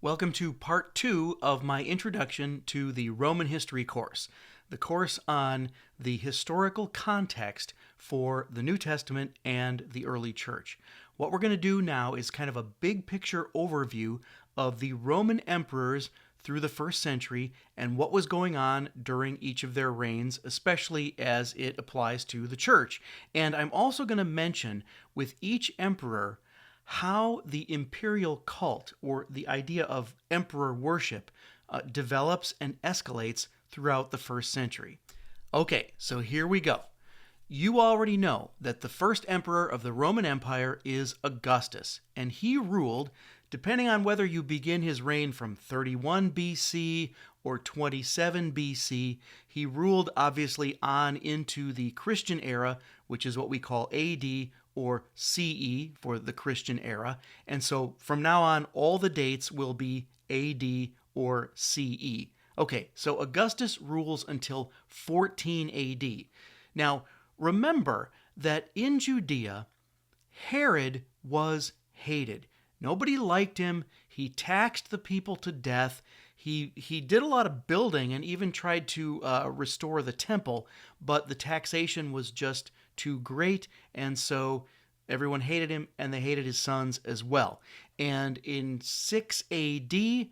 Welcome to part 2 of my introduction to the Roman history course, the course on the historical context for the New Testament and the early church. What we're going to do now is kind of a big picture overview of the Roman emperors through the first century and what was going on during each of their reigns, especially as it applies to the church. And I'm also going to mention with each emperor how the imperial cult, or the idea of emperor worship, develops and escalates throughout the first century. Okay, so here we go. You already know that the first emperor of the Roman Empire is Augustus, and he ruled, depending on whether you begin his reign from 31 BC or 27 BC, he ruled obviously on into the Christian era, which is what we call AD, or CE for the Christian era. And so from now on, all the dates will be AD or CE. Okay, so Augustus rules until 14 AD. Now, remember that in Judea, Herod was hated. Nobody liked him. He taxed the people to death. He did a lot of building and even tried to restore the temple, but the taxation was just too great, and so everyone hated him, and they hated his sons as well. And in 6 AD,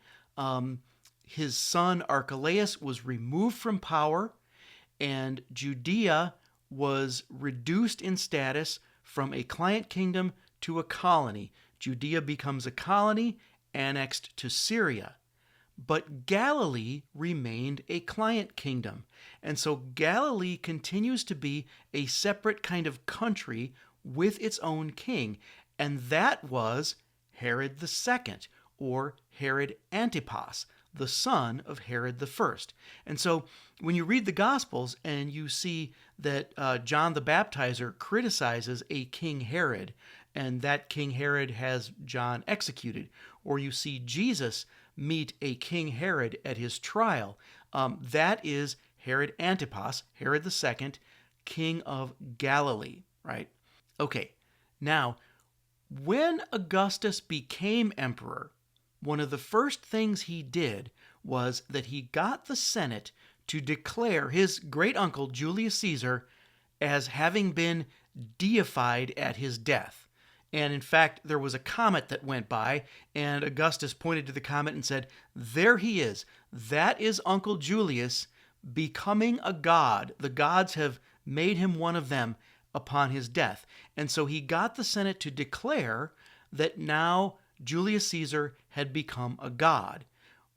his son Archelaus was removed from power, and Judea was reduced in status from a client kingdom to a colony. Judea becomes a colony annexed to Syria. But Galilee remained a client kingdom. And so Galilee continues to be a separate kind of country with its own king. And that was Herod II, or Herod Antipas, the son of Herod I. And so when you read the Gospels and you see that John the Baptizer criticizes a King Herod, and that King Herod has John executed, or you see Jesus meet a King Herod at his trial, that is Herod Antipas, Herod II, king of Galilee, right? Okay, now, when Augustus became emperor, one of the first things he did was that he got the Senate to declare his great uncle Julius Caesar as having been deified at his death. And in fact, there was a comet that went by, and Augustus pointed to the comet and said, "There he is. That is Uncle Julius becoming a god. The gods have made him one of them upon his death." And so he got the Senate to declare that now Julius Caesar had become a god.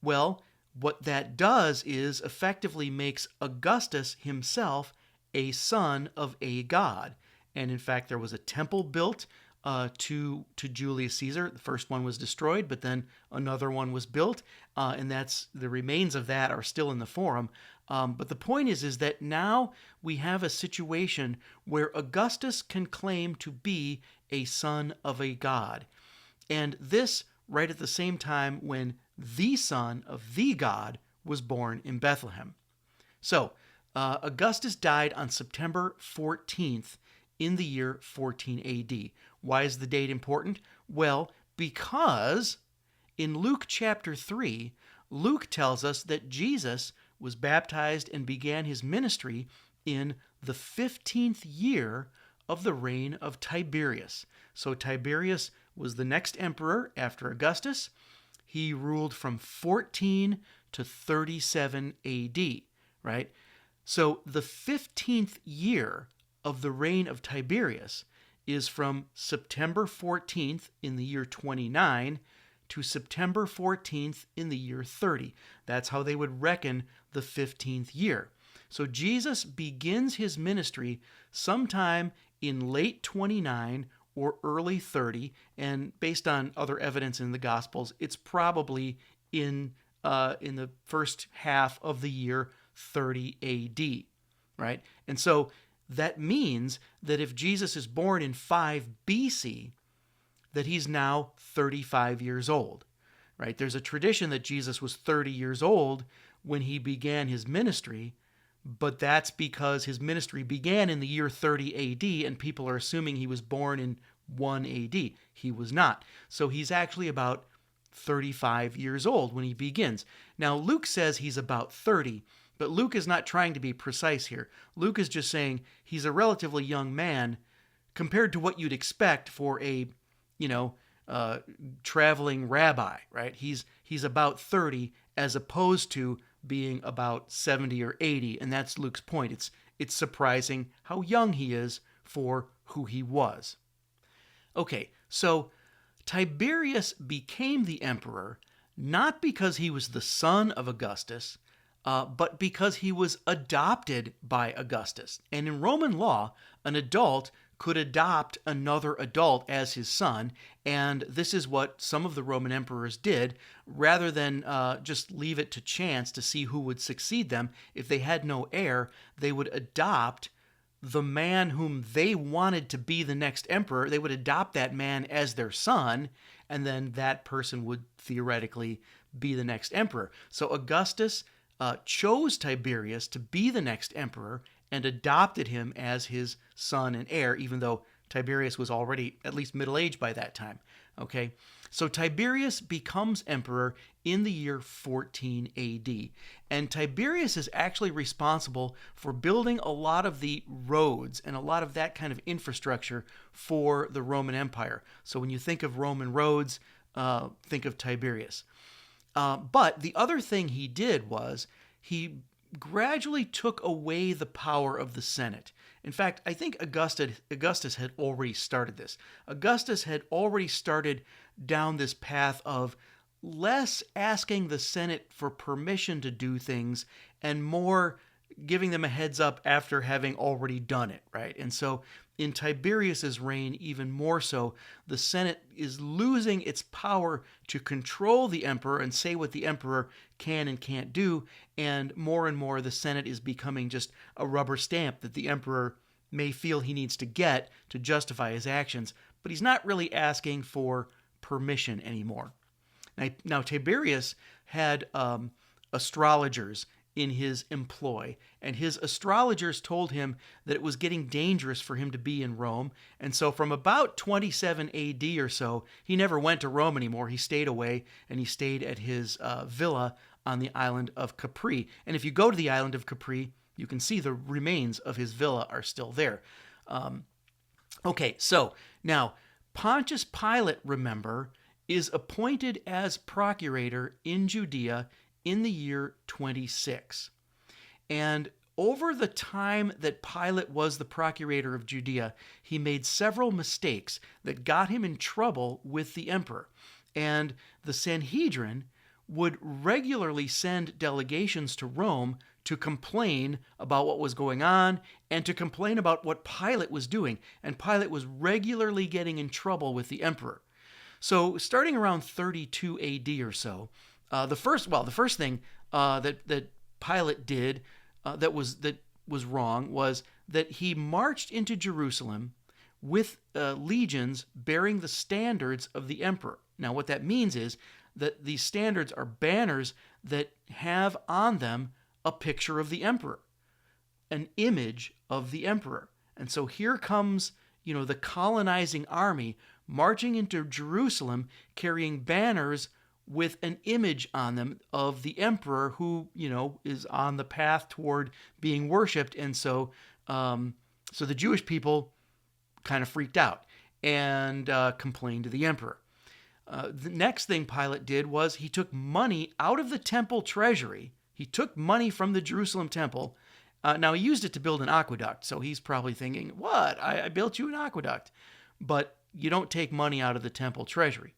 Well, what that does is effectively makes Augustus himself a son of a god. And in fact, there was a temple built to Julius Caesar. The first one was destroyed, but then another one was built, and that's the remains of that are still in the Forum. But the point is that now we have a situation where Augustus can claim to be a son of a god, and this right at the same time when the son of the god was born in Bethlehem. So Augustus died on September 14th in the year 14 AD. Why is the date important? Well, because in Luke chapter 3, Luke tells us that Jesus was baptized and began his ministry in the 15th year of the reign of Tiberius. So Tiberius was the next emperor after Augustus. He ruled from 14 to 37 AD, right? So the 15th year of the reign of Tiberius is from September 14th in the year 29 to September 14th in the year 30. That's how they would reckon the 15th year. So Jesus begins his ministry sometime in late 29 or early 30, and based on other evidence in the Gospels, it's probably in the first half of the year 30 AD, right? And so that means that if Jesus is born in 5 BC, that he's now 35 years old, right? There's a tradition that Jesus was 30 years old when he began his ministry, but that's because his ministry began in the year 30 AD, and people are assuming he was born in 1 AD. He was not. So he's actually about 35 years old when he begins. Now, Luke says he's about 30, but Luke is not trying to be precise here. Luke is just saying he's a relatively young man compared to what you'd expect for a, traveling rabbi, right? He's about 30 as opposed to being about 70 or 80, and that's Luke's point. It's surprising how young he is for who he was. Okay, so Tiberius became the emperor not because he was the son of Augustus, but because he was adopted by Augustus. And in Roman law, an adult could adopt another adult as his son, and this is what some of the Roman emperors did. Rather than just leave it to chance to see who would succeed them, if they had no heir, they would adopt the man whom they wanted to be the next emperor. They would adopt that man as their son, and then that person would theoretically be the next emperor. So Augustus chose Tiberius to be the next emperor and adopted him as his son and heir, even though Tiberius was already at least middle-aged by that time. Okay, so Tiberius becomes emperor in the year 14 AD. And Tiberius is actually responsible for building a lot of the roads and a lot of that kind of infrastructure for the Roman Empire. So when you think of Roman roads, think of Tiberius. But the other thing he did was he gradually took away the power of the Senate. In fact, I think Augustus had already started this. Augustus had already started down this path of less asking the Senate for permission to do things and more giving them a heads up after having already done it, right? And so in Tiberius's reign, even more so, the Senate is losing its power to control the emperor and say what the emperor can and can't do, and more the Senate is becoming just a rubber stamp that the emperor may feel he needs to get to justify his actions, but he's not really asking for permission anymore. Now Tiberius had astrologers in his employ, and his astrologers told him that it was getting dangerous for him to be in Rome, and so from about 27 AD or so, he never went to Rome anymore. He stayed away, and he stayed at his villa on the island of Capri. And if you go to the island of Capri, you can see the remains of his villa are still there. Okay, so now Pontius Pilate, remember, is appointed as procurator in Judea in the year 26. And over the time that Pilate was the procurator of Judea, he made several mistakes that got him in trouble with the emperor. And the Sanhedrin would regularly send delegations to Rome to complain about what was going on and to complain about what Pilate was doing. And Pilate was regularly getting in trouble with the emperor. So starting around 32 AD or so, the first thing that Pilate did that was wrong was that he marched into Jerusalem with legions bearing the standards of the emperor. Now, what that means is that these standards are banners that have on them a picture of the emperor, an image of the emperor. And so here comes, the colonizing army marching into Jerusalem carrying banners with an image on them of the emperor who, is on the path toward being worshipped. And so the Jewish people kind of freaked out and complained to the emperor. The next thing Pilate did was he took money out of the temple treasury. He took money from the Jerusalem temple. Now, he used it to build an aqueduct, so he's probably thinking, what? I built you an aqueduct. But you don't take money out of the temple treasury.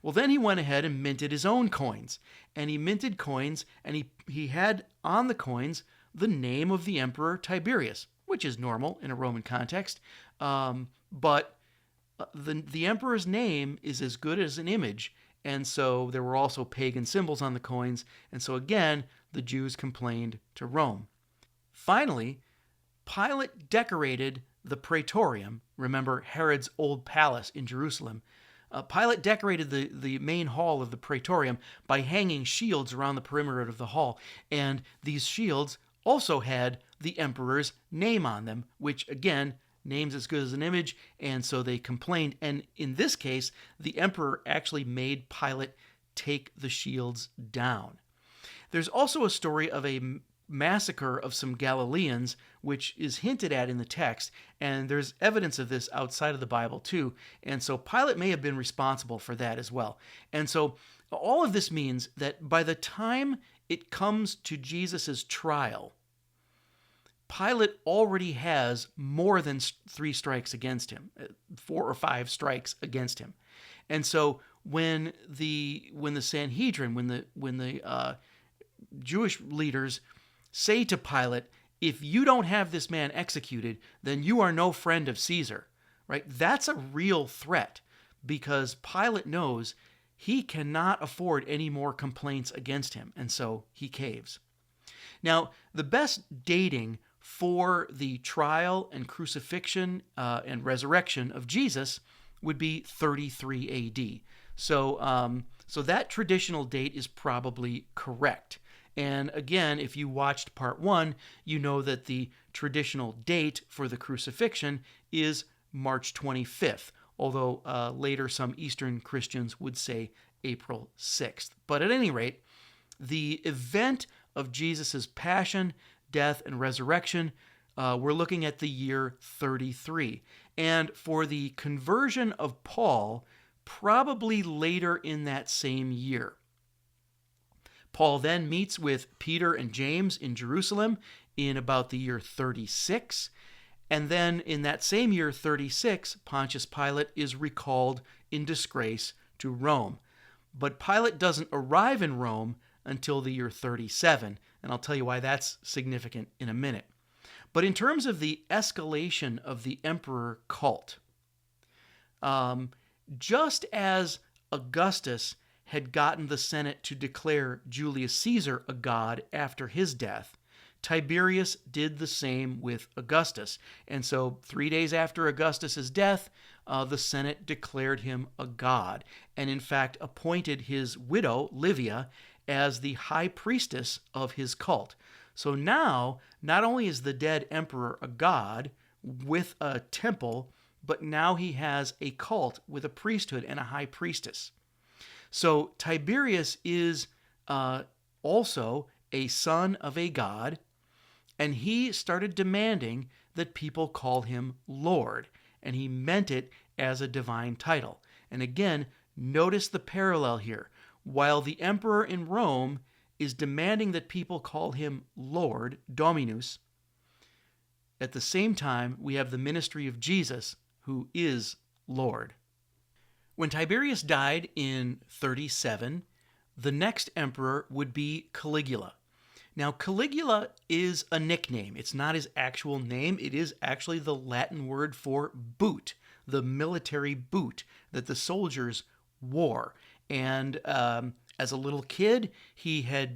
Well, then he went ahead and minted his own coins. And he minted coins, and he had on the coins the name of the emperor Tiberius, which is normal in a Roman context. But the emperor's name is as good as an image, and so there were also pagan symbols on the coins, and so again, the Jews complained to Rome. Finally, Pilate decorated the Praetorium, remember Herod's old palace in Jerusalem. Pilate decorated the main hall of the Praetorium by hanging shields around the perimeter of the hall, and these shields also had the emperor's name on them, which again, name's as good as an image, and so they complained. And in this case, the emperor actually made Pilate take the shields down. There's also a story of a massacre of some Galileans, which is hinted at in the text, and there's evidence of this outside of the Bible too. And so Pilate may have been responsible for that as well. And so all of this means that by the time it comes to Jesus' trial, Pilate already has more than 3 strikes against him, 4 or 5 strikes against him. And so when the Sanhedrin, when the Jewish leaders say to Pilate, if you don't have this man executed, then you are no friend of Caesar, right? That's a real threat, because Pilate knows he cannot afford any more complaints against him, and so he caves. Now, the best dating for the trial and crucifixion and resurrection of Jesus would be 33 AD. So that traditional date is probably correct. And again, if you watched part 1, you know that the traditional date for the crucifixion is March 25th, although later some Eastern Christians would say April 6th. But at any rate, the event of Jesus' passion, death, and resurrection, we're looking at the year 33. And for the conversion of Paul, probably later in that same year. Paul then meets with Peter and James in Jerusalem in about the year 36. And then in that same year 36, Pontius Pilate is recalled in disgrace to Rome. But Pilate doesn't arrive in Rome until the year 37. And I'll tell you why that's significant in a minute. But in terms of the escalation of the emperor cult, just as Augustus had gotten the Senate to declare Julius Caesar a god after his death, Tiberius did the same with Augustus. And so 3 days after Augustus's death, the Senate declared him a god, and in fact appointed his widow, Livia, as the high priestess of his cult. So now, not only is the dead emperor a god with a temple, but now he has a cult with a priesthood and a high priestess. So Tiberius is also a son of a god, and he started demanding that people call him Lord, and he meant it as a divine title. And again, notice the parallel here. While the emperor in Rome is demanding that people call him Lord, Dominus, at the same time, we have the ministry of Jesus, who is Lord. When Tiberius died in 37, the next emperor would be Caligula. Now, Caligula is a nickname. It's not his actual name. It is actually the Latin word for boot, the military boot that the soldiers wore. And as a little kid,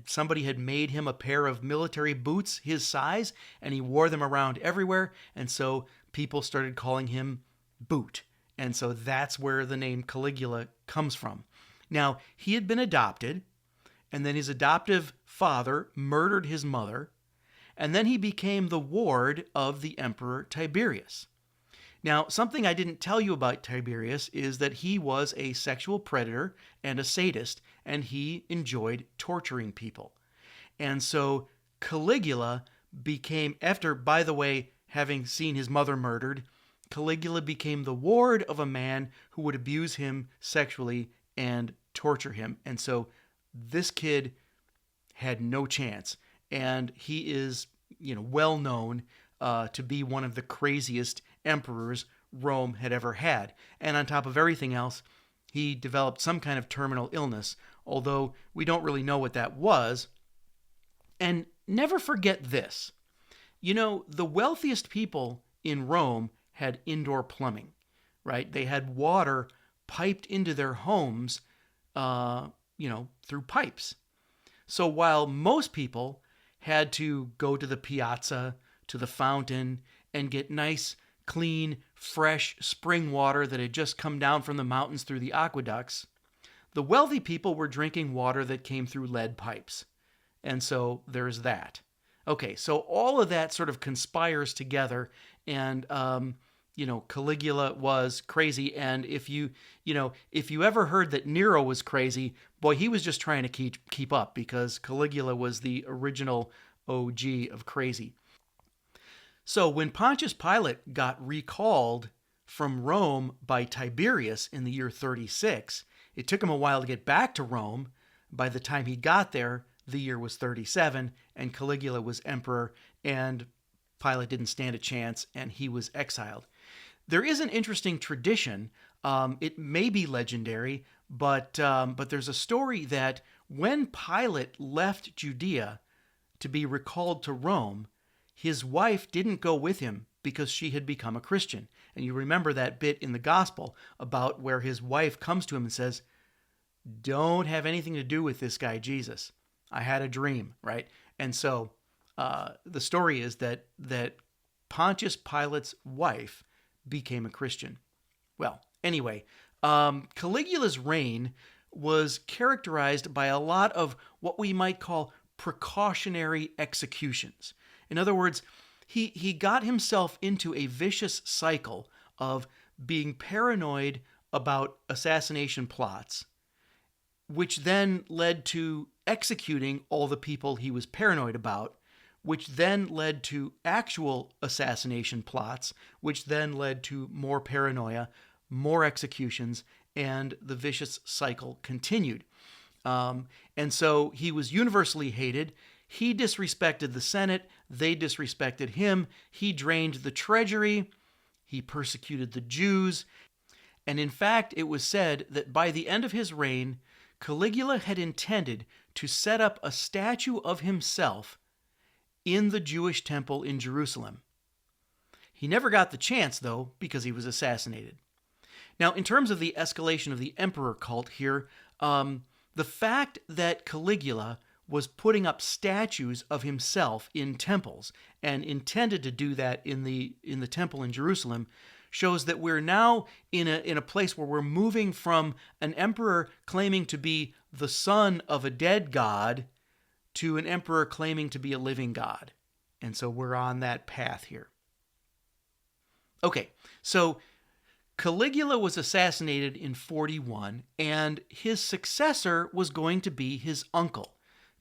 somebody had made him a pair of military boots his size, and he wore them around everywhere. And so people started calling him Boot. And so that's where the name Caligula comes from. Now, he had been adopted, and then his adoptive father murdered his mother, and then he became the ward of the Emperor Tiberius. Now, something I didn't tell you about Tiberius is that he was a sexual predator and a sadist, and he enjoyed torturing people. And so Caligula became, after, by the way, having seen his mother murdered, Caligula became the ward of a man who would abuse him sexually and torture him. And so this kid had no chance. And he is, well known to be one of the craziest emperors Rome had ever had. And on top of everything else, he developed some kind of terminal illness, although we don't really know what that was. And never forget this. The wealthiest people in Rome had indoor plumbing, right? They had water piped into their homes, through pipes. So while most people had to go to the piazza, to the fountain, and get nice, clean, fresh spring water that had just come down from the mountains through the aqueducts, the wealthy people were drinking water that came through lead pipes. And so there's that. Okay, so all of that sort of conspires together, and Caligula was crazy. And if you ever heard that Nero was crazy, boy, he was just trying to keep up, because Caligula was the original OG of crazy. So when Pontius Pilate got recalled from Rome by Tiberius in the year 36, it took him a while to get back to Rome. By the time he got there, the year was 37, and Caligula was emperor, and Pilate didn't stand a chance, and he was exiled. There is an interesting tradition. It may be legendary, but there's a story that when Pilate left Judea to be recalled to Rome, his wife didn't go with him because she had become a Christian. And you remember that bit in the gospel about where his wife comes to him and says, "Don't have anything to do with this guy Jesus. I had a dream," right? And so the story is that Pontius Pilate's wife became a Christian. Well, anyway, Caligula's reign was characterized by a lot of what we might call precautionary executions. In other words, he got himself into a vicious cycle of being paranoid about assassination plots, which then led to executing all the people he was paranoid about, which then led to actual assassination plots, which then led to more paranoia, more executions, and the vicious cycle continued. And so he was universally hated. He disrespected the Senate. They disrespected him. He drained the treasury. He persecuted the Jews. And in fact, it was said that by the end of his reign, Caligula had intended to set up a statue of himself in the Jewish temple in Jerusalem. He never got the chance, though, because he was assassinated. Now, in terms of the escalation of the emperor cult here, the fact that Caligula was putting up statues of himself in temples and intended to do that in the temple in Jerusalem shows that we're now in a place where we're moving from an emperor claiming to be the son of a dead god to an emperor claiming to be a living god. And so we're on that path here. Okay, so Caligula was assassinated in 41, and his successor was going to be his uncle,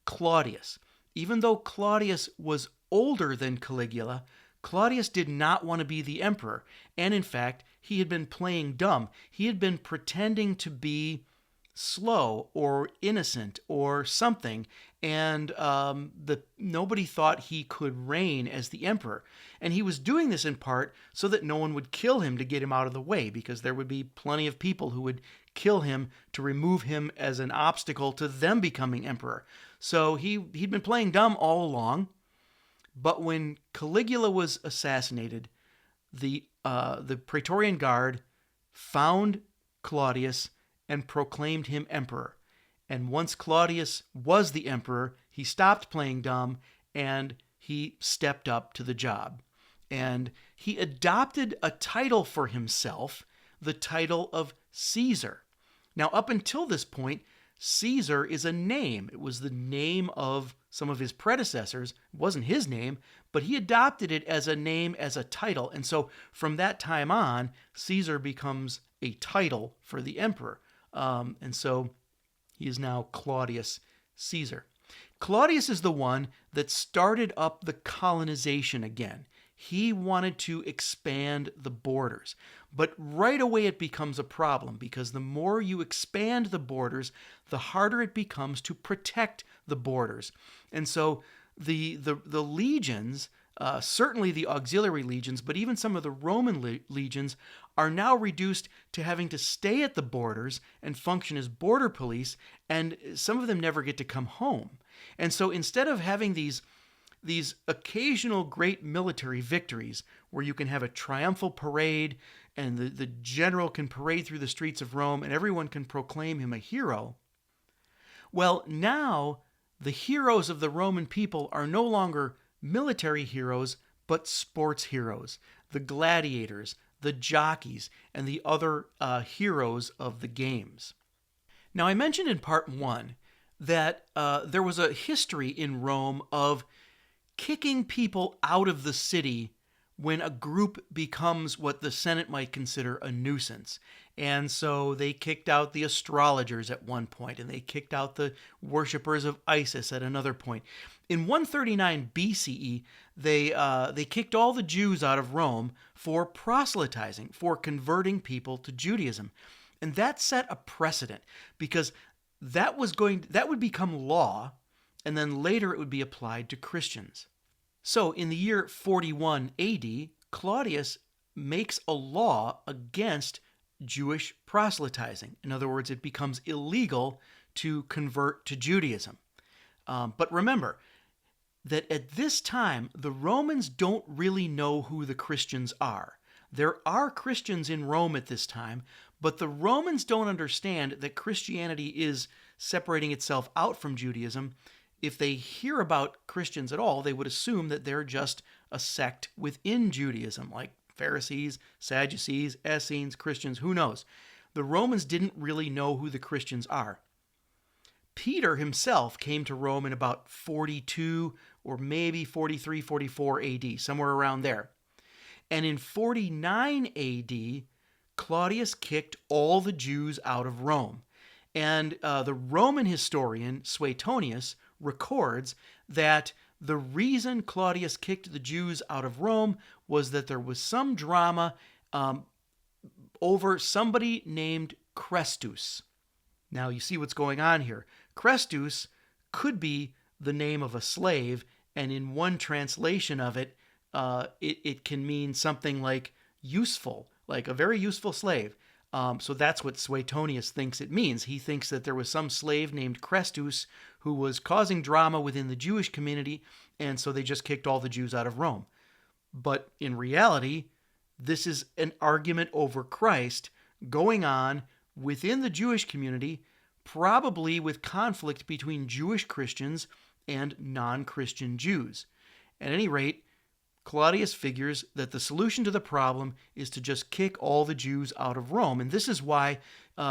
Claudius. Even though Claudius was older than Caligula, Claudius did not want to be the emperor. And in fact, he had been playing dumb. He had been pretending to be slow or innocent or something, and nobody thought he could reign as the emperor. And he was doing this in part so that no one would kill him to get him out of the way, because there would be plenty of people who would kill him to remove him as an obstacle to them becoming emperor. So he'd been playing dumb all along. But when Caligula was assassinated, the Praetorian Guard found Claudius and proclaimed him emperor. And once Claudius was the emperor, he stopped playing dumb and he stepped up to the job. And he adopted a title for himself, the title of Caesar. Now, up until this point, Caesar is a name. It was the name of some of his predecessors. It wasn't his name, but he adopted it as a name, as a title. And so from that time on, Caesar becomes a title for the emperor. And so he is now Claudius Caesar. Claudius is the one that started up the colonization again. He wanted to expand the borders. But right away it becomes a problem, because the more you expand the borders, the harder it becomes to protect the borders. And so the legions, certainly the auxiliary legions, but even some of the Roman legions, are now reduced to having to stay at the borders and function as border police, and some of them never get to come home. And so instead of having these occasional great military victories where you can have a triumphal parade and the general can parade through the streets of Rome and everyone can proclaim him a hero, well, now the heroes of the Roman people are no longer military heroes, but sports heroes, the gladiators, the jockeys, and the other heroes of the games. Now, I mentioned in part 1 that there was a history in Rome of kicking people out of the city when a group becomes what the Senate might consider a nuisance. And so they kicked out the astrologers at one point, and they kicked out the worshippers of Isis at another point. In 139 BCE, they kicked all the Jews out of Rome for proselytizing, for converting people to Judaism. And that set a precedent, because that would become law, and then later it would be applied to Christians. So in the year 41 AD, Claudius makes a law against Jewish proselytizing. In other words, it becomes illegal to convert to Judaism. But remember that at this time, the Romans don't really know who the Christians are. There are Christians in Rome at this time, but the Romans don't understand that Christianity is separating itself out from Judaism. If they hear about Christians at all, they would assume that they're just a sect within Judaism, like Pharisees, Sadducees, Essenes, Christians, who knows? The Romans didn't really know who the Christians are. Peter himself came to Rome in about 42 or maybe 43, 44 AD, somewhere around there. And in 49 AD, Claudius kicked all the Jews out of Rome. And the Roman historian Suetonius records that the reason Claudius kicked the Jews out of Rome was that there was some drama over somebody named Chrestus. Now you see what's going on here. Chrestus could be the name of a slave, and in one translation of it, it can mean something like useful, like a very useful slave. So that's what Suetonius thinks it means. He thinks that there was some slave named Chrestus who was causing drama within the Jewish community, and so they just kicked all the Jews out of Rome. But in reality, this is an argument over Christ going on within the Jewish community, probably with conflict between Jewish Christians and non-Christian Jews. At any rate, Claudius figures that the solution to the problem is to just kick all the Jews out of Rome. And this is why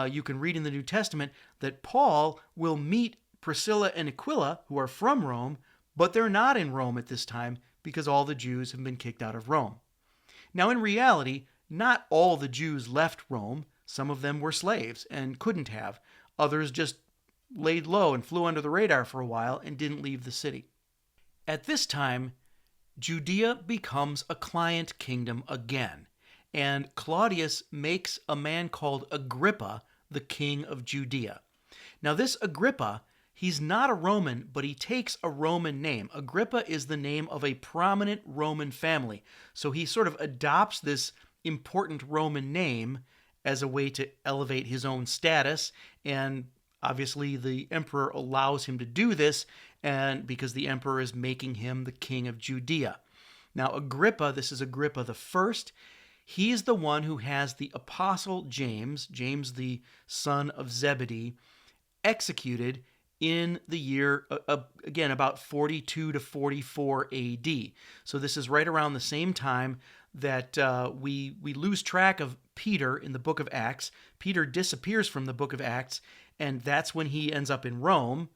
you can read in the New Testament that Paul will meet Priscilla and Aquila, who are from Rome, but they're not in Rome at this time because all the Jews have been kicked out of Rome. Now, in reality, not all the Jews left Rome. Some of them were slaves and couldn't have. Others just laid low and flew under the radar for a while and didn't leave the city. At this time, Judea becomes a client kingdom again, and Claudius makes a man called Agrippa the king of Judea. Now this Agrippa, he's not a Roman, but he takes a Roman name. Agrippa is the name of a prominent Roman family, so he sort of adopts this important Roman name as a way to elevate his own status, and obviously the emperor allows him to do this, and because the emperor is making him the king of Judea. Now Agrippa, this is Agrippa the First, he's the one who has the apostle James the son of Zebedee, executed in the year, again, about 42 to 44 AD. So this is right around the same time that we lose track of Peter in the book of Acts. Peter disappears from the book of Acts, and that's when he ends up in Rome,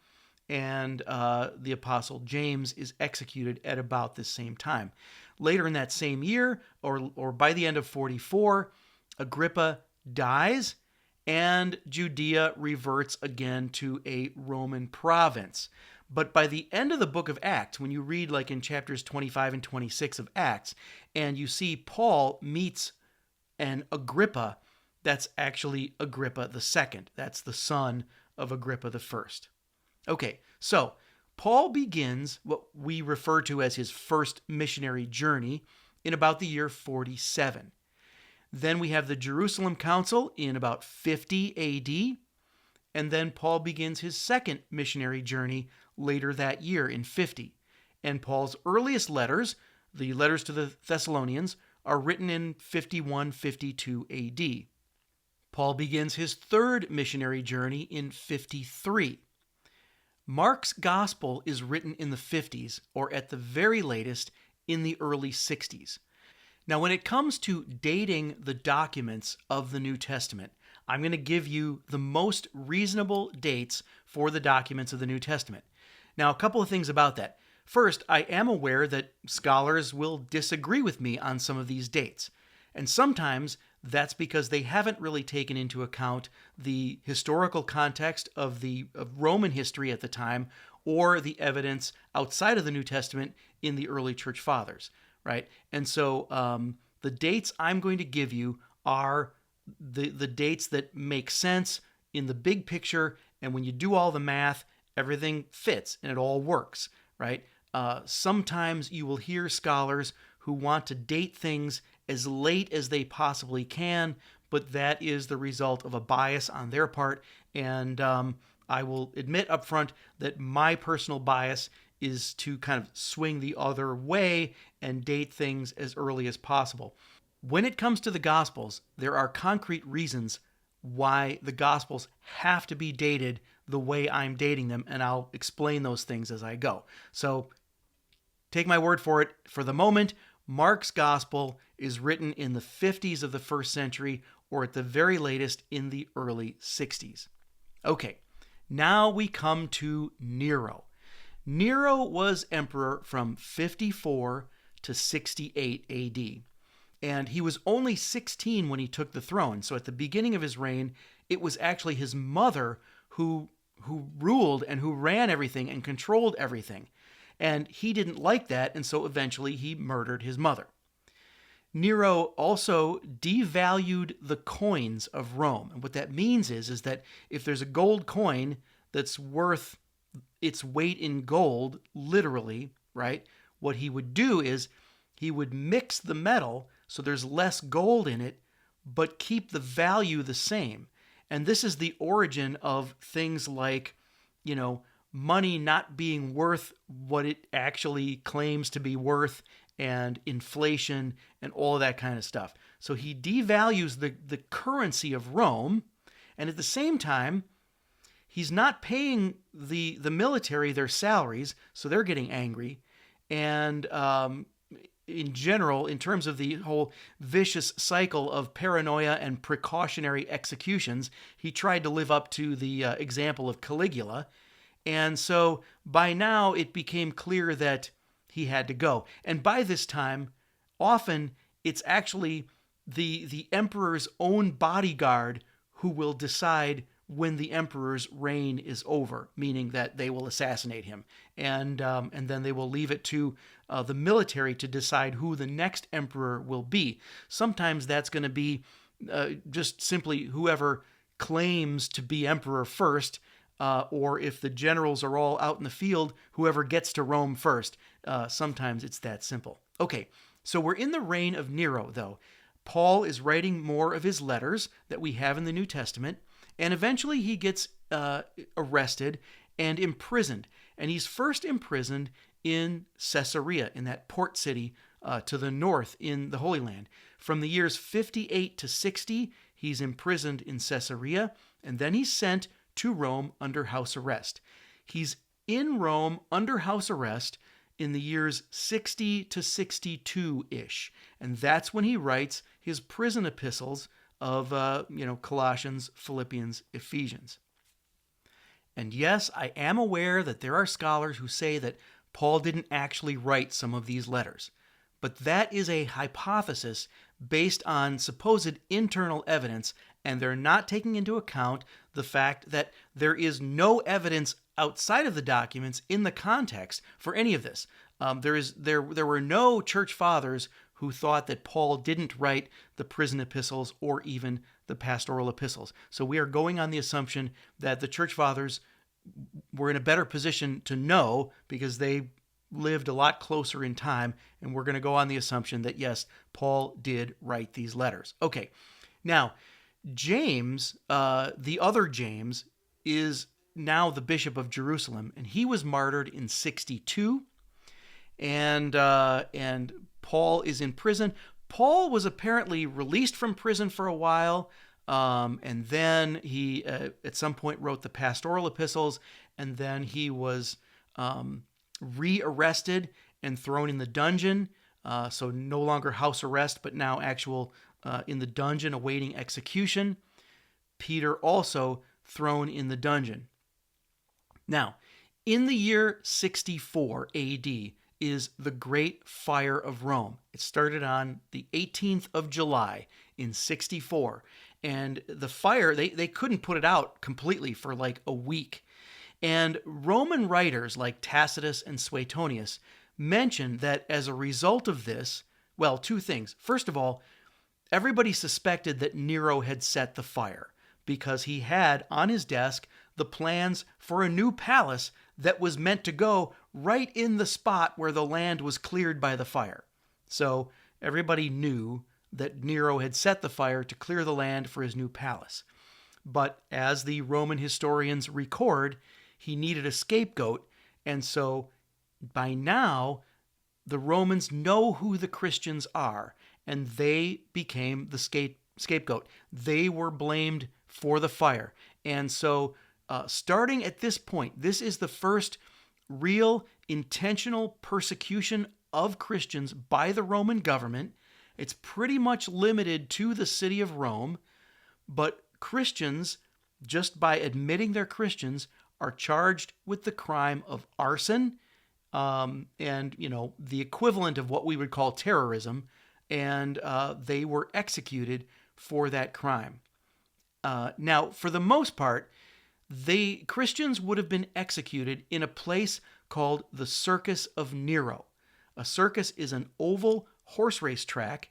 and the apostle James is executed at about this same time. Later in that same year, or by the end of 44, Agrippa dies, and Judea reverts again to a Roman province. But by the end of the book of Acts, when you read like in chapters 25 and 26 of Acts, and you see Paul meets an Agrippa, that's actually Agrippa the Second. That's the son of Agrippa the First. Okay, so Paul begins what we refer to as his first missionary journey in about the year 47. Then we have the Jerusalem Council in about 50 AD, and then Paul begins his second missionary journey later that year in 50. And Paul's earliest letters, the letters to the Thessalonians, are written in 51, 52 AD. Paul begins his third missionary journey in 53. Mark's gospel is written in the 50s, or at the very latest, in the early 60s. Now, when it comes to dating the documents of the New Testament, I'm going to give you the most reasonable dates for the documents of the New Testament. Now, a couple of things about that. First, I am aware that scholars will disagree with me on some of these dates. And sometimes that's because they haven't really taken into account the historical context of Roman history at the time or the evidence outside of the New Testament in the early church fathers, right? And so the dates I'm going to give you are the dates that make sense in the big picture, and when you do all the math, everything fits and it all works, right? Sometimes you will hear scholars who want to date things as late as they possibly can, but that is the result of a bias on their part. And I will admit up front that my personal bias is to kind of swing the other way and date things as early as possible. When it comes to the Gospels, there are concrete reasons why the Gospels have to be dated the way I'm dating them, and I'll explain those things as I go. So take my word for it. For the moment, Mark's Gospel is written in the 50s of the first century, or at the very latest in the early 60s. Okay, now we come to Nero. Nero was emperor from 54 to 68 AD. And he was only 16 when he took the throne. So at the beginning of his reign, it was actually his mother who ruled and who ran everything and controlled everything. And he didn't like that, and so eventually he murdered his mother. Nero also devalued the coins of Rome. And what that means is that if there's a gold coin that's worth its weight in gold, literally, right, what he would do is he would mix the metal so there's less gold in it, but keep the value the same. And this is the origin of things like, money not being worth what it actually claims to be worth, and inflation and all of that kind of stuff. So he devalues the currency of Rome, and at the same time, he's not paying the military their salaries, so they're getting angry. And in general, in terms of the whole vicious cycle of paranoia and precautionary executions, he tried to live up to the example of Caligula. And so by now it became clear that he had to go. And by this time, often it's actually the emperor's own bodyguard who will decide when the emperor's reign is over, meaning that they will assassinate him. And then they will leave it to the military to decide who the next emperor will be. Sometimes that's going to be just simply whoever claims to be emperor first, or if the generals are all out in the field, whoever gets to Rome first. Sometimes it's that simple. Okay, so we're in the reign of Nero, though. Paul is writing more of his letters that we have in the New Testament, and eventually he gets arrested and imprisoned. And he's first imprisoned in Caesarea, in that port city to the north in the Holy Land. From the years 58 to 60, he's imprisoned in Caesarea, and then he's sent to Rome under house arrest. He's in Rome under house arrest in the years 60 to 62-ish, and that's when he writes his prison epistles of Colossians, Philippians, Ephesians. And yes, I am aware that there are scholars who say that Paul didn't actually write some of these letters, but that is a hypothesis based on supposed internal evidence, and they're not taking into account the fact that there is no evidence outside of the documents in the context for any of this. There were no church fathers who thought that Paul didn't write the prison epistles or even the pastoral epistles. So we are going on the assumption that the church fathers were in a better position to know because they lived a lot closer in time, and we're going to go on the assumption that, yes, Paul did write these letters. Okay, now, James, the other James, is now the Bishop of Jerusalem, and he was martyred in 62, and Paul is in prison. Paul was apparently released from prison for a while, and then he, at some point, wrote the pastoral epistles, and then he was re-arrested and thrown in the dungeon, so no longer house arrest, but now actual in the dungeon awaiting execution. Peter also thrown in the dungeon. Now, In the year 64 AD is the Great Fire of Rome. It started on the 18th of July in 64. And the fire, they couldn't put it out completely for like a week. And Roman writers like Tacitus and Suetonius mention that as a result of this, well, two things. First of all, everybody suspected that Nero had set the fire because he had on his desk the plans for a new palace that was meant to go right in the spot where the land was cleared by the fire. So everybody knew that Nero had set the fire to clear the land for his new palace. But as the Roman historians record, he needed a scapegoat, and so by now the Romans know who the Christians are, and they became the scapegoat. They were blamed for the fire. And so starting at this point, this is the first real intentional persecution of Christians by the Roman government. It's pretty much limited to the city of Rome, but Christians, just by admitting they're Christians, are charged with the crime of arson, and, the equivalent of what we would call terrorism, and they were executed for that crime. Now, for the most part, Christians would have been executed in a place called the Circus of Nero. A circus is an oval horse race track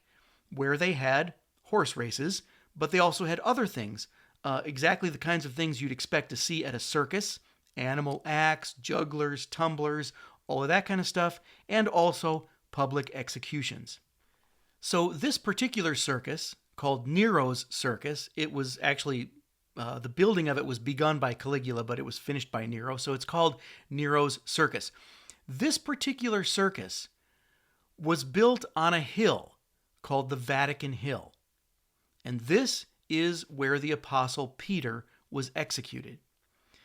where they had horse races, but they also had other things, exactly the kinds of things you'd expect to see at a circus: animal acts, jugglers, tumblers, all of that kind of stuff, and also public executions. So this particular circus, called Nero's Circus, it was actually, the building of it was begun by Caligula, but it was finished by Nero, so it's called Nero's Circus. This particular circus was built on a hill called the Vatican Hill, and this is where the Apostle Peter was executed.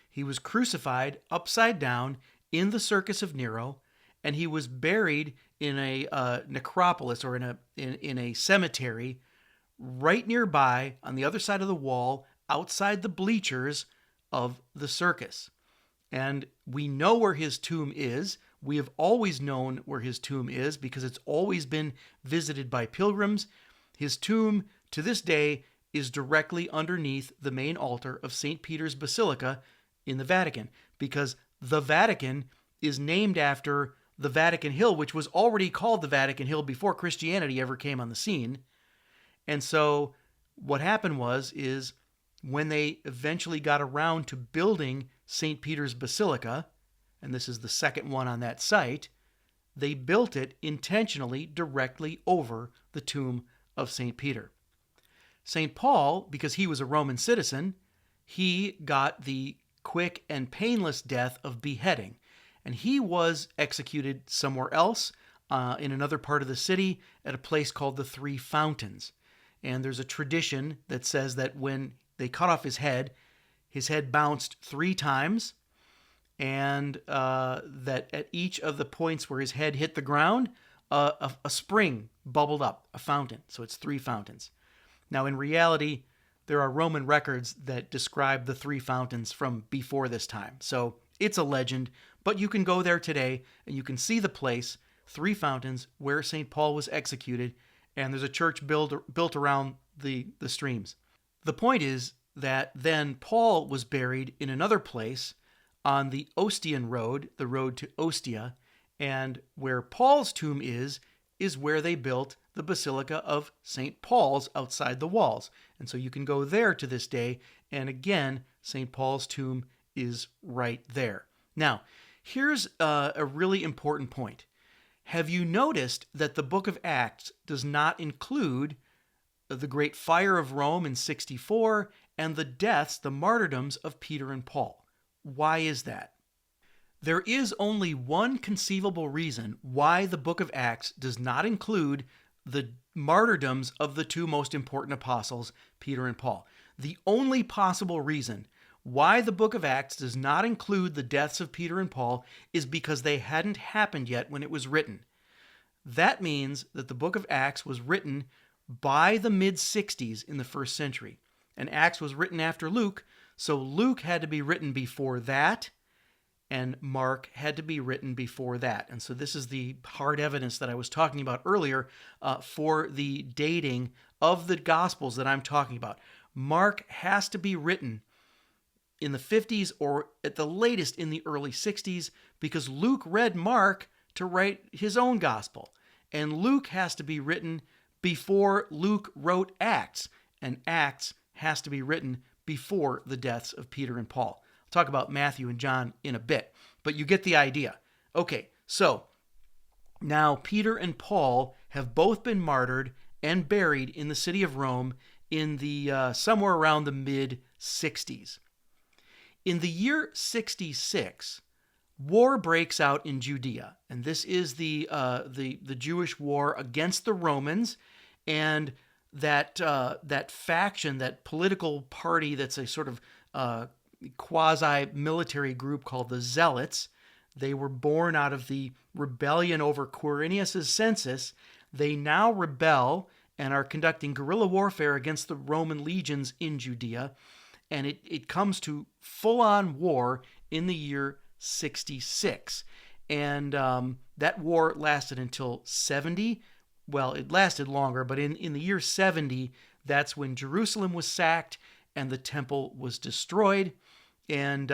He was crucified upside down in the Circus of Nero, and he was buried in a necropolis, or in a cemetery right nearby on the other side of the wall, outside the bleachers of the circus. And we know where his tomb is. We have always known where his tomb is because it's always been visited by pilgrims. His tomb, to this day, is directly underneath the main altar of St. Peter's Basilica in the Vatican, because the Vatican is named after the Vatican Hill, which was already called the Vatican Hill before Christianity ever came on the scene. And so what happened is when they eventually got around to building St. Peter's Basilica, and this is the second one on that site, they built it intentionally directly over the tomb of St. Peter. St. Paul, because he was a Roman citizen, he got the quick and painless death of beheading, and he was executed somewhere else, in another part of the city, at a place called the Three Fountains. And there's a tradition that says that when they cut off his head bounced 3 times, and that at each of the points where his head hit the ground, a spring bubbled up, a fountain. So it's 3 fountains. Now, in reality, there are Roman records that describe the 3 fountains from before this time. So it's a legend, but you can go there today and you can see the place, 3 fountains, where St. Paul was executed, and there's a church built around the streams. The point is that then Paul was buried in another place on the Ostian Road, the road to Ostia, and where Paul's tomb is where they built the Basilica of St. Paul's outside the walls. And so you can go there to this day, and again, St. Paul's tomb is right there. Now, here's a really important point. Have you noticed that the book of Acts does not include the Great Fire of Rome in 64 and the deaths, the martyrdoms of Peter and Paul? Why is that? There is only one conceivable reason why the book of Acts does not include the martyrdoms of the 2 most important apostles, Peter and Paul. The only possible reason why the book of Acts does not include the deaths of Peter and Paul is because they hadn't happened yet when it was written. That means that the book of Acts was written by the mid-60s in the 1st century. And Acts was written after Luke, so Luke had to be written before that, and Mark had to be written before that. And so this is the hard evidence that I was talking about earlier for the dating of the Gospels that I'm talking about. Mark has to be written in the 50s or at the latest in the early 60s because Luke read Mark to write his own Gospel. And Luke has to be written before Luke wrote Acts. And Acts has to be written before the deaths of Peter and Paul. I'll talk about Matthew and John in a bit, but you get the idea. Okay, so now Peter and Paul have both been martyred and buried in the city of Rome in the somewhere around the mid-60s. In the year 66, war breaks out in Judea, and this is the Jewish war against the Romans, and that faction, that political party that's a sort of quasi-military group called the Zealots. They were born out of the rebellion over Quirinius' census. They now rebel and are conducting guerrilla warfare against the Roman legions in Judea, and it comes to full-on war in the year 66. And that war lasted until 70. Well, it lasted longer, but in the year 70, that's when Jerusalem was sacked and the temple was destroyed. And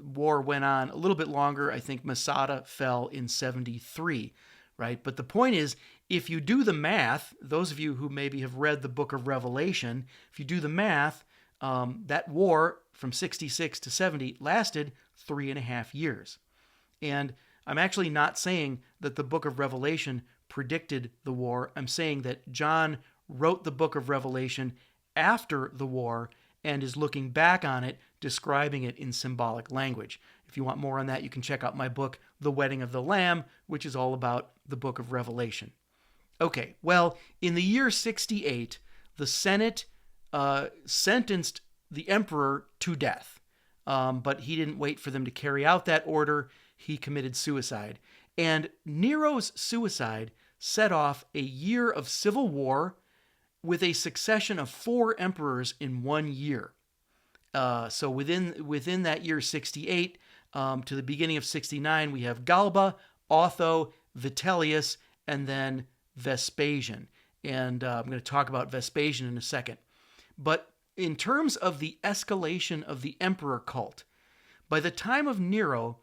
war went on a little bit longer. I think Masada fell in 73, right? But the point is, if you do the math, those of you who maybe have read the book of Revelation, if you do the math, that war from 66 to 70 lasted 3.5 years. And I'm actually not saying that the book of Revelation predicted the war. I'm saying that John wrote the book of Revelation after the war and is looking back on it, describing it in symbolic language. If you want more on that, you can check out my book, The Wedding of the Lamb, which is all about the book of Revelation. Okay, well, in the year 68, the Senate sentenced the emperor to death, but he didn't wait for them to carry out that order. He committed suicide. And Nero's suicide set off a year of civil war with a succession of 4 emperors in 1 year. So within that year 68 to the beginning of 69, we have Galba, Otho, Vitellius, and then Vespasian. And I'm going to talk about Vespasian in a second. But in terms of the escalation of the emperor cult, by the time of Nero,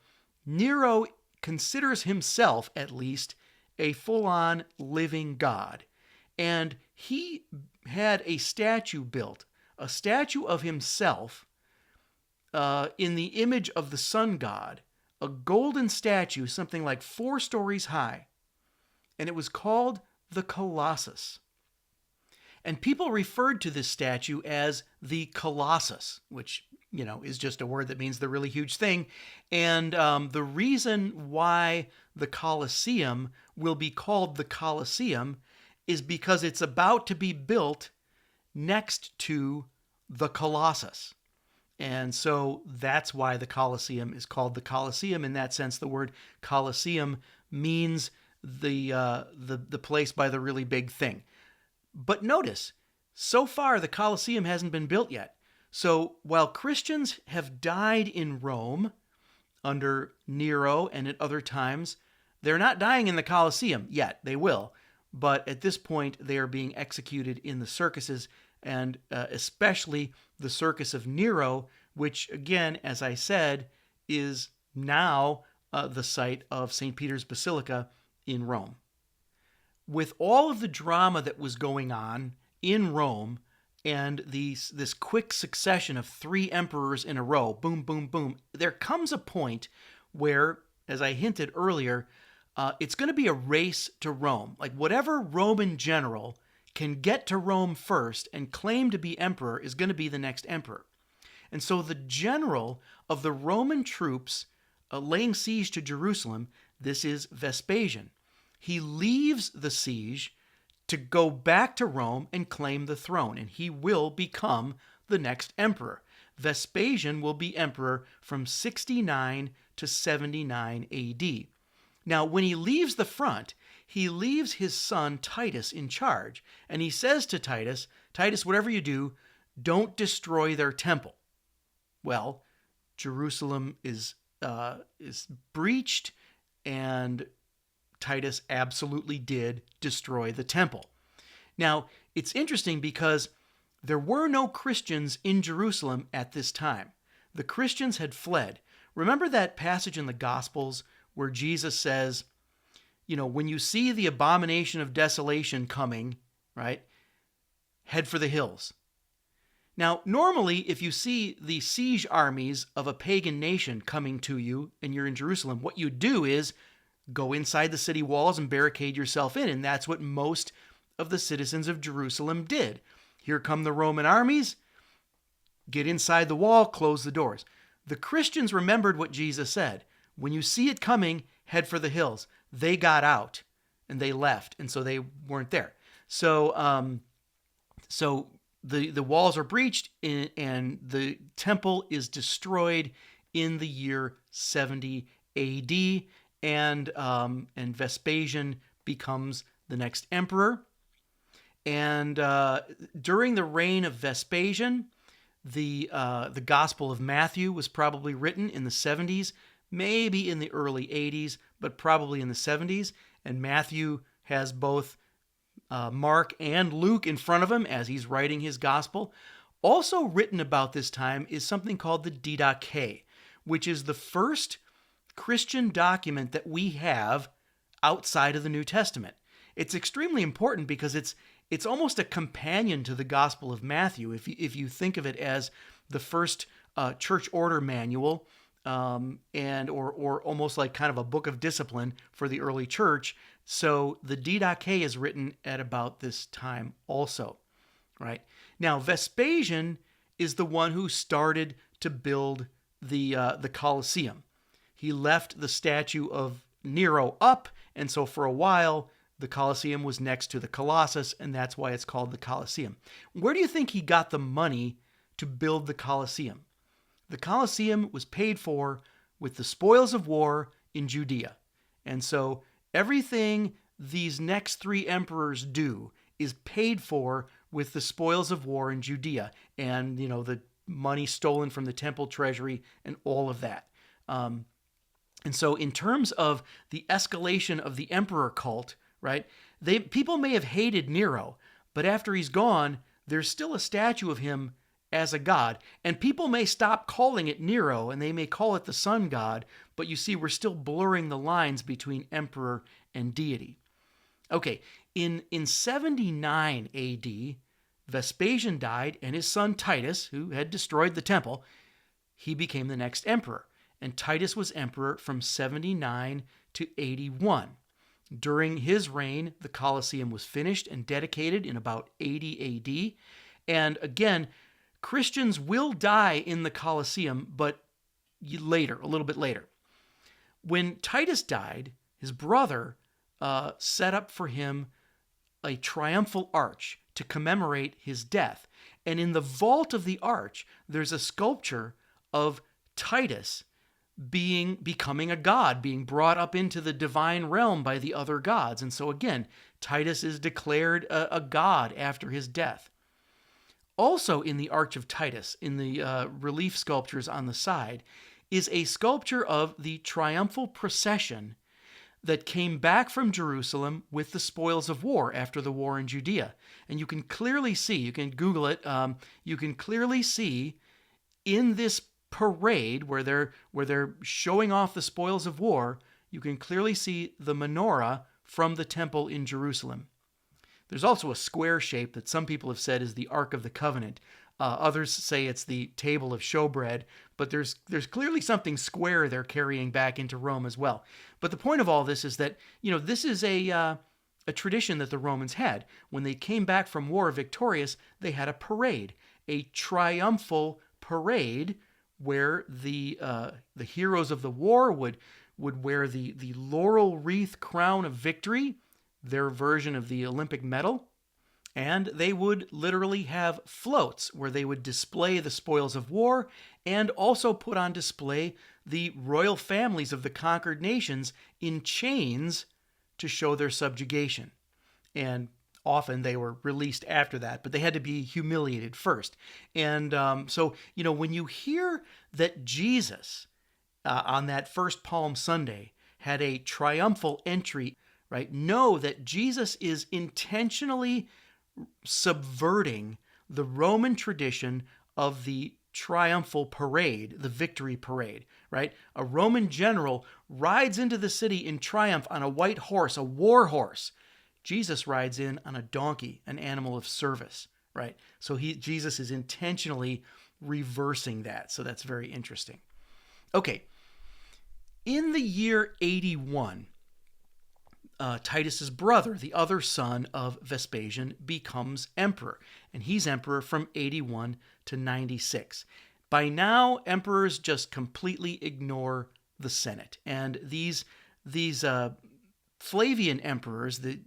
Nero considers himself, at least, a full-on living god. And he had a statue built, a statue of himself in the image of the sun god, a golden statue, something like 4 stories high. And it was called the Colossus. And people referred to this statue as the Colossus, which, is just a word that means the really huge thing. And the reason why the Colosseum will be called the Colosseum is because it's about to be built next to the Colossus. And so that's why the Colosseum is called the Colosseum. In that sense, the word Colosseum means the place by the really big thing. But notice, so far the Colosseum hasn't been built yet. So while Christians have died in Rome under Nero and at other times, they're not dying in the Colosseum yet. They will. But at this point, they are being executed in the circuses, and especially the circus of Nero, which, again, as I said, is now the site of St. Peter's Basilica in Rome. With all of the drama that was going on in Rome and this quick succession of 3 emperors in a row, boom, boom, boom, there comes a point where, as I hinted earlier, it's going to be a race to Rome. Like whatever Roman general can get to Rome first and claim to be emperor is going to be the next emperor. And so the general of the Roman troops laying siege to Jerusalem, this is Vespasian. He leaves the siege to go back to Rome and claim the throne, and he will become the next emperor. Vespasian will be emperor from 69 to 79 AD. Now, when he leaves the front, he leaves his son Titus in charge, and he says to Titus, whatever you do, don't destroy their temple. Well, Jerusalem is is breached, and Titus absolutely did destroy the temple. Now, it's interesting because there were no Christians in Jerusalem at this time. The Christians had fled. Remember that passage in the Gospels where Jesus says, when you see the abomination of desolation coming, right, head for the hills. Now, normally, if you see the siege armies of a pagan nation coming to you and you're in Jerusalem, what you do is go inside the city walls and barricade yourself in. And that's what most of the citizens of Jerusalem did. Here come the Roman armies. Get inside the wall, close the doors. The Christians remembered what Jesus said. When you see it coming, head for the hills. They got out and they left, and so they weren't there. So the walls are breached and the temple is destroyed in the year 70 A.D. And Vespasian becomes the next emperor. And during the reign of Vespasian, the Gospel of Matthew was probably written in the 70s, maybe in the early 80s, but probably in the 70s. And Matthew has both Mark and Luke in front of him as he's writing his gospel. Also written about this time is something called the Didache, which is the first Christian document that we have outside of the New Testament. It's extremely important because it's almost a companion to the Gospel of Matthew. If you think of it as the first church order manual, or almost like kind of a book of discipline for the early church. So the Didache is written at about this time also, right? Now, Vespasian is the one who started to build the Colosseum. He left the statue of Nero up, and so for a while, the Colosseum was next to the Colossus, and that's why it's called the Colosseum. Where do you think he got the money to build the Colosseum? The Colosseum was paid for with the spoils of war in Judea. And so everything these next three emperors do is paid for with the spoils of war in Judea and, the money stolen from the temple treasury and all of that. And so in terms of the escalation of the emperor cult, right, people may have hated Nero, but after he's gone, there's still a statue of him as a god, and people may stop calling it Nero and they may call it the sun god, but you see, we're still blurring the lines between emperor and deity. Okay, in 79 AD, Vespasian died, and his son Titus, who had destroyed the temple, he became the next emperor, and Titus was emperor from 79 to 81. During his reign, the Colosseum was finished and dedicated in about 80 AD, and again, Christians will die in the Colosseum, but later, a little bit later. When Titus died, his brother set up for him a triumphal arch to commemorate his death. And in the vault of the arch, there's a sculpture of Titus becoming a god, being brought up into the divine realm by the other gods. And so again, Titus is declared a god after his death. Also in the Arch of Titus, in the relief sculptures on the side, is a sculpture of the triumphal procession that came back from Jerusalem with the spoils of war after the war in Judea. And you can clearly see, you can Google it, you can clearly see in this parade where they're showing off the spoils of war, you can clearly see the menorah from the temple in Jerusalem. There's also a square shape that some people have said is the Ark of the Covenant. Others say it's the table of showbread, but there's clearly something square they're carrying back into Rome as well. But the point of all this is that, this is a tradition that the Romans had. When they came back from war victorious, they had a parade, a triumphal parade where the heroes of the war would wear the laurel wreath crown of victory, their version of the Olympic medal, and they would literally have floats where they would display the spoils of war and also put on display the royal families of the conquered nations in chains to show their subjugation. And often they were released after that, but they had to be humiliated first. And so, when you hear that Jesus on that first Palm Sunday had a triumphal entry, right? Know that Jesus is intentionally subverting the Roman tradition of the triumphal parade, the victory parade, right? A Roman general rides into the city in triumph on a white horse, a war horse. Jesus rides in on a donkey, an animal of service, right? So Jesus is intentionally reversing that. So that's very interesting. Okay. In the year 81, Titus's brother, the other son of Vespasian, becomes emperor, and he's emperor from 81 to 96. By now, emperors just completely ignore the Senate, and these Flavian emperors, the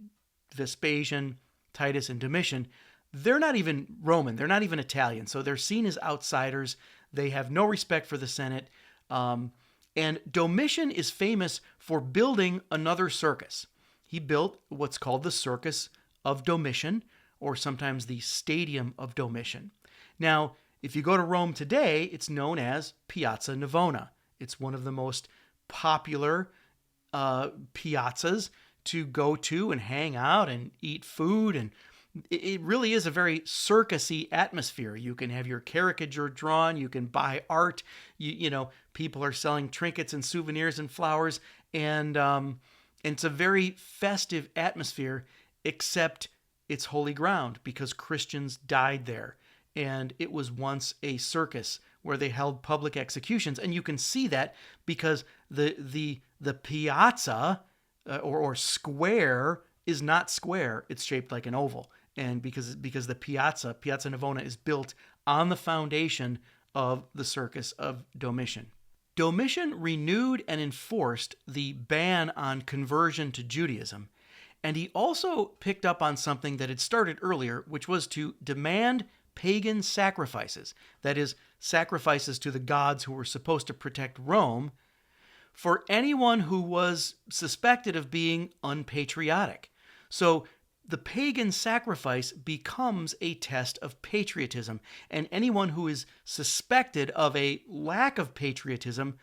Vespasian, Titus, and Domitian, they're not even Roman, they're not even Italian, so they're seen as outsiders. They have no respect for the Senate, and Domitian is famous for building another circus. He built what's called the Circus of Domitian, or sometimes the Stadium of Domitian. Now, if you go to Rome today, it's known as Piazza Navona. It's one of the most popular piazzas to go to and hang out and eat food, and it really is a very circusy atmosphere. You can have your caricature drawn, you can buy art, you know, people are selling trinkets and souvenirs and flowers, and it's a very festive atmosphere, except it's holy ground because Christians died there. And it was once a circus where they held public executions. And you can see that because the piazza or square is not square. It's shaped like an oval. And because the Piazza Navona is built on the foundation of the Circus of Domitian. Domitian renewed and enforced the ban on conversion to Judaism, and he also picked up on something that had started earlier, which was to demand pagan sacrifices, that is, sacrifices to the gods who were supposed to protect Rome, for anyone who was suspected of being unpatriotic. So the pagan sacrifice becomes a test of patriotism, and anyone who is suspected of a lack of patriotism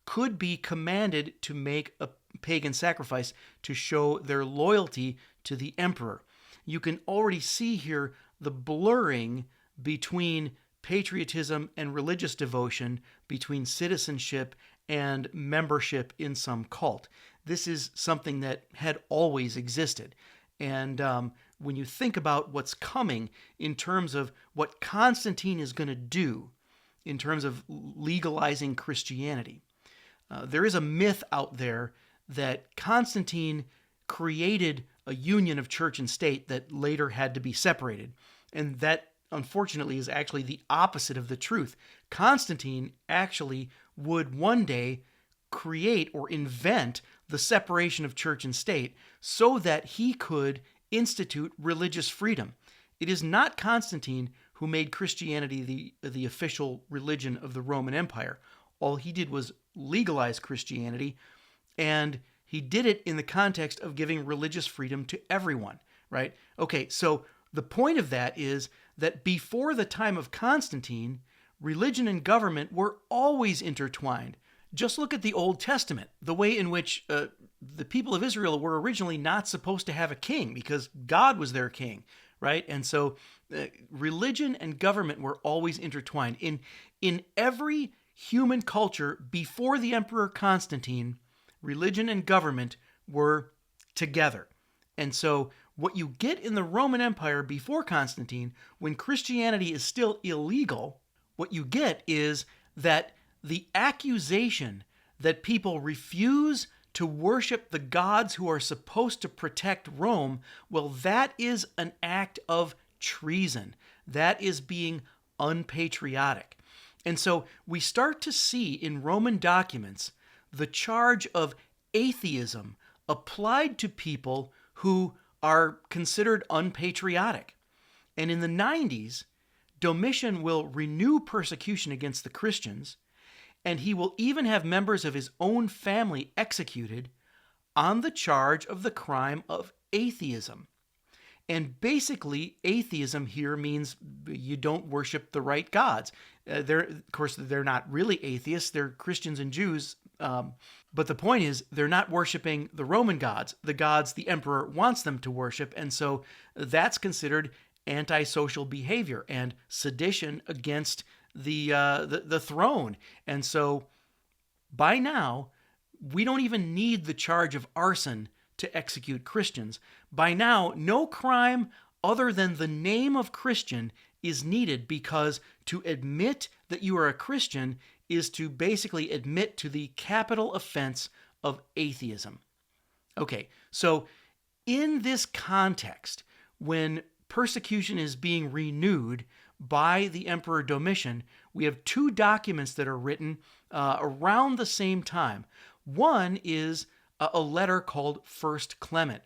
could be commanded to make a pagan sacrifice to show their loyalty to the emperor. You can already see here the blurring between patriotism and religious devotion, between citizenship and membership in some cult. This is something that had always existed. And when you think about what's coming in terms of what Constantine is going to do in terms of legalizing Christianity, there is a myth out there that Constantine created a union of church and state that later had to be separated. And that, unfortunately, is actually the opposite of the truth. Constantine actually would one day create or invent the separation of church and state so that he could institute religious freedom. It is not Constantine who made Christianity the official religion of the Roman Empire. All he did was legalize Christianity, and he did it in the context of giving religious freedom to everyone, right? Okay, so the point of that is that before the time of Constantine, religion and government were always intertwined. Just look at the Old Testament, the way in which the people of Israel were originally not supposed to have a king because God was their king, right? And so religion and government were always intertwined. In every human culture before the Emperor Constantine, religion and government were together. And so what you get in the Roman Empire before Constantine, when Christianity is still illegal, what you get is that the accusation that people refuse to worship the gods who are supposed to protect Rome, well, that is an act of treason. That is being unpatriotic. And so we start to see in Roman documents the charge of atheism applied to people who are considered unpatriotic. And in the 90s, Domitian will renew persecution against the Christians, and he will even have members of his own family executed on the charge of the crime of atheism. And basically, atheism here means you don't worship the right gods. Of course, they're not really atheists. They're Christians and Jews. But the point is, they're not worshiping the Roman gods, the gods the emperor wants them to worship. And so that's considered antisocial behavior and sedition against the throne. And so by now, we don't even need the charge of arson to execute Christians. By now, no crime other than the name of Christian is needed, because to admit that you are a Christian is to basically admit to the capital offense of atheism. Okay, so in this context, when persecution is being renewed by the Emperor Domitian, we have two documents that are written around the same time. One is a letter called First Clement.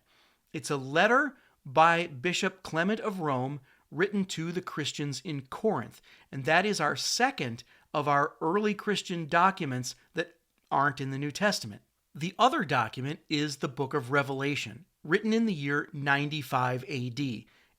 It's a letter by Bishop Clement of Rome written to the Christians in Corinth. And that is our second of our early Christian documents that aren't in the New Testament. The other document is the book of Revelation, written in the year 95 AD.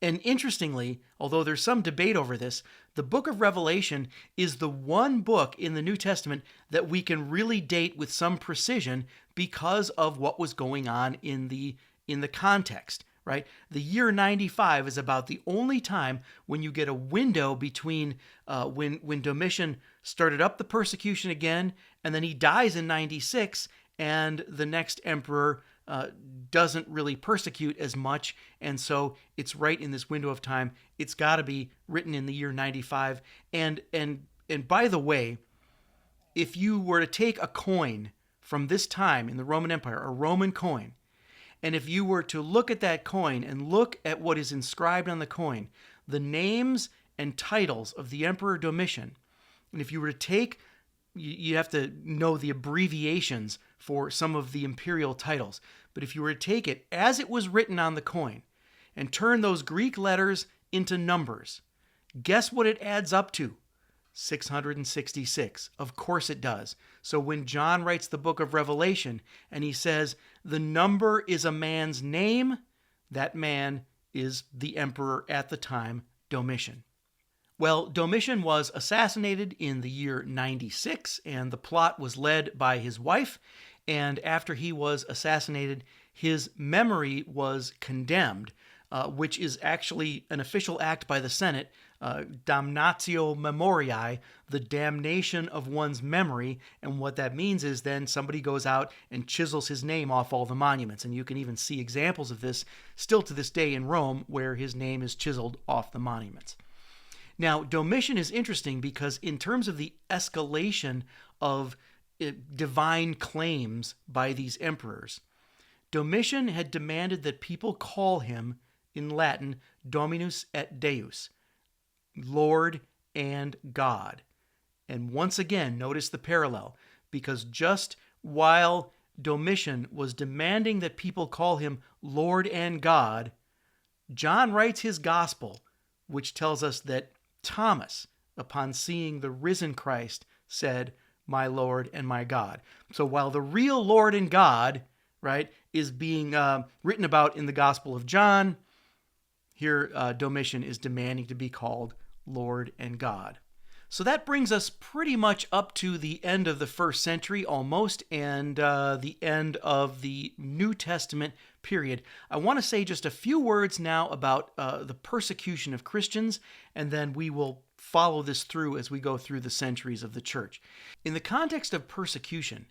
And interestingly, although there's some debate over this, the book of Revelation is the one book in the New Testament that we can really date with some precision because of what was going on in the context, right? The year 95 is about the only time when you get a window between when Domitian started up the persecution again, and then he dies in 96, and the next emperor doesn't really persecute as much, and so it's right in this window of time. It's got to be written in the year 95. And by the way, if you were to take a coin from this time in the Roman Empire, a Roman coin, and if you were to look at that coin and look at what is inscribed on the coin, the names and titles of the Emperor Domitian, and if you were to take, you have to know the abbreviations for some of the imperial titles, but if you were to take it as it was written on the coin and turn those Greek letters into numbers, guess what it adds up to? 666. Of course it does. So when John writes the book of Revelation and he says the number is a man's name, that man is the emperor at the time, Domitian. Well, Domitian was assassinated in the year 96, and the plot was led by his wife. And after he was assassinated, his memory was condemned, which is actually an official act by the Senate, damnatio memoriae, the damnation of one's memory. And what that means is then somebody goes out and chisels his name off all the monuments. And you can even see examples of this still to this day in Rome, where his name is chiseled off the monuments. Now, Domitian is interesting because in terms of the escalation of divine claims by these emperors, Domitian had demanded that people call him, in Latin, Dominus et Deus, Lord and God. And once again, notice the parallel, because just while Domitian was demanding that people call him Lord and God, John writes his gospel, which tells us that Thomas, upon seeing the risen Christ, said, "My Lord and my God." So while the real Lord and God, right, is being written about in the Gospel of John, here Domitian is demanding to be called Lord and God. So that brings us pretty much up to the end of the first century almost, and the end of the New Testament period. I want to say just a few words now about the persecution of Christians, and then we will follow this through as we go through the centuries of the church. In the context of persecution,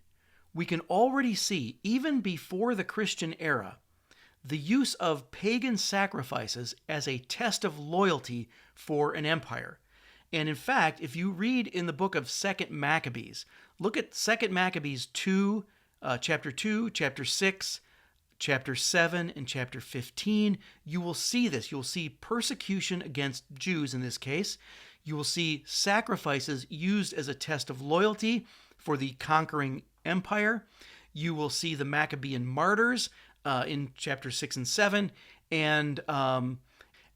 we can already see, even before the Christian era, the use of pagan sacrifices as a test of loyalty for an empire. And in fact, if you read in the book of 2 Maccabees, look at 2 Maccabees 2, chapter 2, chapter 6, chapter 7, and chapter 15, you will see this. You'll see persecution against Jews in this case. You will see sacrifices used as a test of loyalty for the conquering empire. You will see the Maccabean martyrs in chapter 6 and 7. And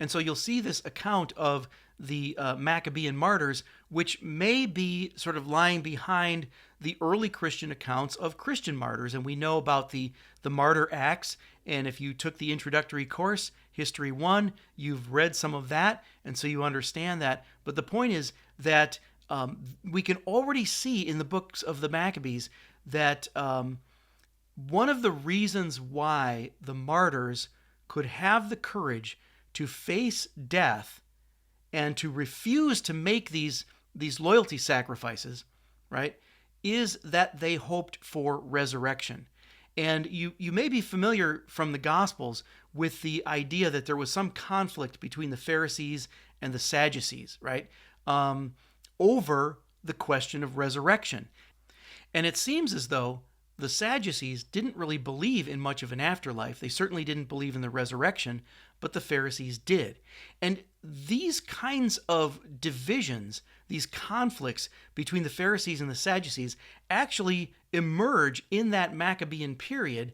so you'll see this account of the Maccabean martyrs, which may be sort of lying behind the early Christian accounts of Christian martyrs. And we know about the martyr acts. And if you took the introductory course, History 1, you've read some of that, and so you understand that. But the point is that we can already see in the books of the Maccabees that one of the reasons why the martyrs could have the courage to face death and to refuse to make these loyalty sacrifices, right, is that they hoped for resurrection. And you may be familiar from the Gospels with the idea that there was some conflict between the Pharisees and the Sadducees, right, over the question of resurrection. And it seems as though the Sadducees didn't really believe in much of an afterlife. They certainly didn't believe in the resurrection, but the Pharisees did. And these kinds of divisions, these conflicts between the Pharisees and the Sadducees, actually emerge in that Maccabean period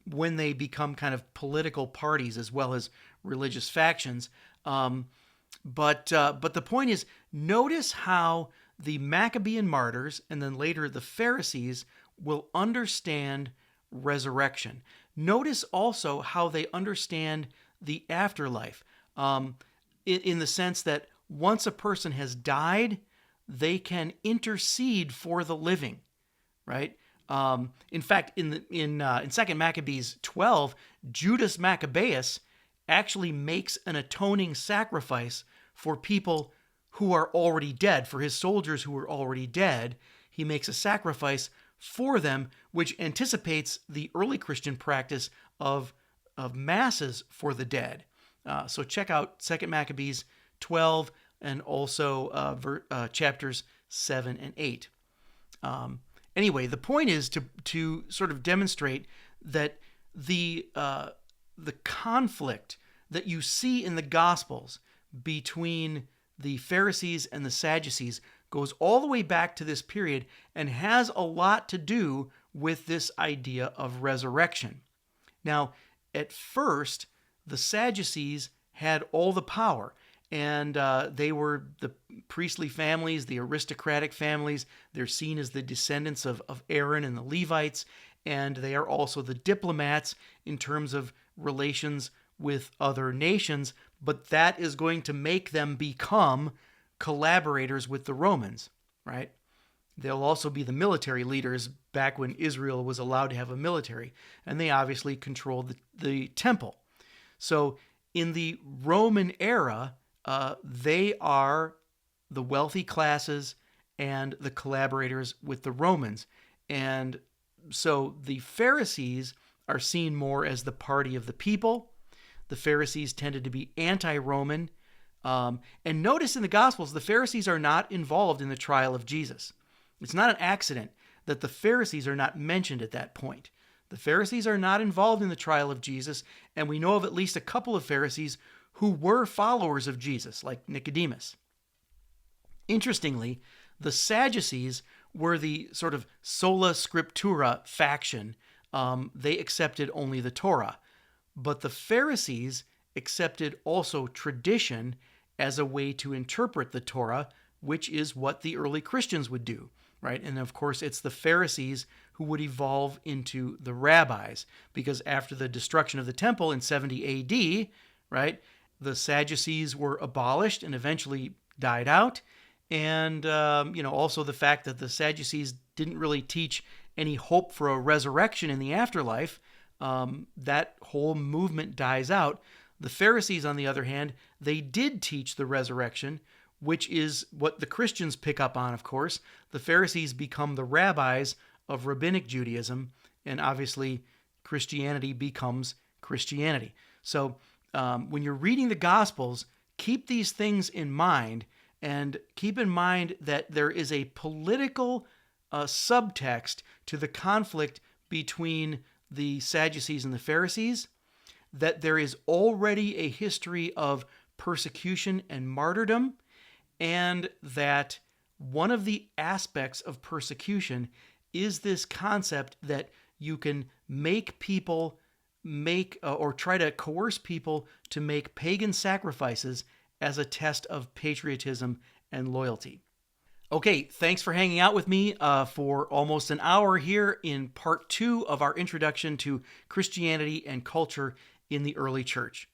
when they become kind of political parties as well as religious factions. But the point is, notice how the Maccabean martyrs and then later the Pharisees will understand resurrection. Notice also how they understand the afterlife, in the sense that once a person has died, they can intercede for the living, right? In fact, in 2 Maccabees 12, Judas Maccabeus actually makes an atoning sacrifice for people who are already dead, for his soldiers who are already dead. He makes a sacrifice for them, which anticipates the early Christian practice of masses for the dead. So check out 2 Maccabees 12 and also chapters 7 and 8. Anyway, the point is to sort of demonstrate that the conflict that you see in the Gospels between the Pharisees and the Sadducees goes all the way back to this period and has a lot to do with this idea of resurrection. Now, at first, the Sadducees had all the power, and they were the priestly families, the aristocratic families. They're seen as the descendants of Aaron and the Levites, and they are also the diplomats in terms of relations with other nations, but that is going to make them become collaborators with the Romans, right? They'll also be the military leaders back when Israel was allowed to have a military, and they obviously controlled the temple. So in the Roman era, they are the wealthy classes and the collaborators with the Romans. And so the Pharisees are seen more as the party of the people. The Pharisees tended to be anti-Roman. And notice in the Gospels, the Pharisees are not involved in the trial of Jesus. It's not an accident that the Pharisees are not mentioned at that point. The Pharisees are not involved in the trial of Jesus, and we know of at least a couple of Pharisees who were followers of Jesus, like Nicodemus. Interestingly, the Sadducees were the sort of sola scriptura faction. They accepted only the Torah. But the Pharisees accepted also tradition as a way to interpret the Torah, which is what the early Christians would do, right? And of course, it's the Pharisees who would evolve into the rabbis, because after the destruction of the temple in 70 A.D., right, the Sadducees were abolished and eventually died out. And, also the fact that the Sadducees didn't really teach any hope for a resurrection in the afterlife, that whole movement dies out. The Pharisees, on the other hand, they did teach the resurrection, which is what the Christians pick up on, of course. The Pharisees become the rabbis of rabbinic Judaism, and obviously Christianity becomes Christianity. So when you're reading the Gospels, keep these things in mind, and keep in mind that there is a political subtext to the conflict between the Sadducees and the Pharisees, that there is already a history of persecution and martyrdom, and that one of the aspects of persecution is this concept that you can make people or try to coerce people to make pagan sacrifices as a test of patriotism and loyalty. Okay, thanks for hanging out with me for almost an hour here in part 2 of our introduction to Christianity and culture in the early church.